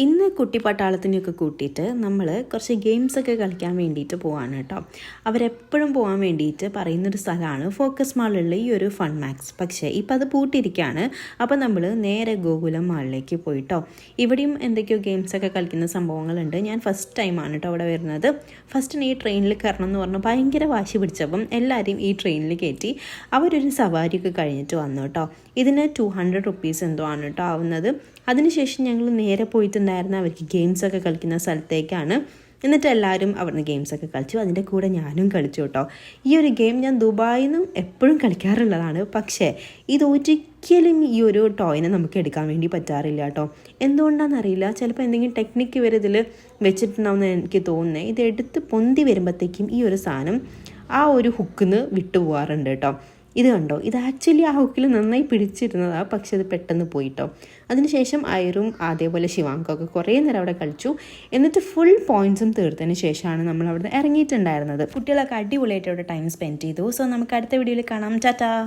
ഇന്ന് കുട്ടിപ്പട്ടാളത്തിനെയൊക്കെ കൂട്ടിയിട്ട് നമ്മൾ കുറച്ച് ഗെയിംസൊക്കെ കളിക്കാൻ വേണ്ടിയിട്ട് പോവാണ് കേട്ടോ. അവരെപ്പോഴും പോകാൻ വേണ്ടിയിട്ട് പറയുന്നൊരു സ്ഥലമാണ് ഫോക്കസ് മാളിലുള്ള ഈ ഒരു ഫൺ മാക്സ്. പക്ഷേ ഇപ്പം അത് പൂട്ടിയിരിക്കുകയാണ്. അപ്പോൾ നമ്മൾ നേരെ ഗോകുലം മാളിലേക്ക് പോയിട്ടോ. ഇവിടെയും എന്തൊക്കെയോ ഗെയിംസൊക്കെ കളിക്കുന്ന സംഭവങ്ങളുണ്ട്. ഞാൻ ഫസ്റ്റ് ടൈമാണ് കേട്ടോ അവിടെ വരുന്നത്. ഫസ്റ്റിന് ഈ ട്രെയിനിൽ കയറണം എന്ന് പറഞ്ഞ് ഭയങ്കര വാശി പിടിച്ചപ്പം എല്ലാവരെയും ഈ ട്രെയിനിൽ കയറ്റി അവരൊരു സവാരിയൊക്കെ കഴിഞ്ഞിട്ട് വന്നു കേട്ടോ. ഇതിന് 200 റുപ്പീസ് എന്തോ ആണ് കേട്ടോ ആവുന്നത്. അതിനുശേഷം ഞങ്ങൾ നേരെ പോയിട്ടുണ്ടായിരുന്ന അവർക്ക് ഗെയിംസൊക്കെ കളിക്കുന്ന സ്ഥലത്തേക്കാണ്. എന്നിട്ട് എല്ലാവരും അവിടുന്ന് ഗെയിംസൊക്കെ കളിച്ചു. അതിൻ്റെ കൂടെ ഞാനും കളിച്ചു കേട്ടോ. ഈ ഒരു ഗെയിം ഞാൻ ദുബായിൽ നിന്നും എപ്പോഴും കളിക്കാറുള്ളതാണ്. പക്ഷേ ഇതൊരിക്കലും ഈ ഒരു ടോയിനെ നമുക്ക് എടുക്കാൻ വേണ്ടി പറ്റാറില്ല കേട്ടോ. എന്തുകൊണ്ടാണെന്നറിയില്ല. ചിലപ്പോൾ എന്തെങ്കിലും ടെക്നിക്ക് വരെ ഇതിൽ വെച്ചിട്ടുണ്ടാവുമെന്ന് എനിക്ക് തോന്നുന്നത്. ഇത് എടുത്ത് പൊന്തി വരുമ്പോഴത്തേക്കും ഈ ഒരു സാധനം ആ ഒരു ഹുക്കിന്ന് വിട്ടു പോകാറുണ്ട് കേട്ടോ. ഇത് കണ്ടോ, ഇത് ആക്ച്വലി ആ ഹുക്കിൽ നന്നായി പിടിച്ചിരുന്നതാണ്. പക്ഷെ അത് പെട്ടെന്ന് പോയിട്ടോ. അതിനുശേഷം അയറും അതേപോലെ ശിവാങ്കൊക്കെ കുറേ നേരം അവിടെ കളിച്ചു. എന്നിട്ട് ഫുൾ പോയിൻറ്റ്സും തീർത്തതിന് ശേഷമാണ് നമ്മൾ അവിടെ ഇറങ്ങിയിട്ടുണ്ടായിരുന്നത്. കുട്ടികളൊക്കെ അടിപൊളിയായിട്ട് അവിടെ ടൈം സ്പെൻഡ് ചെയ്തു. സോ നമുക്ക് അടുത്ത വീഡിയോയിൽ കാണാം. ടാറ്റാ.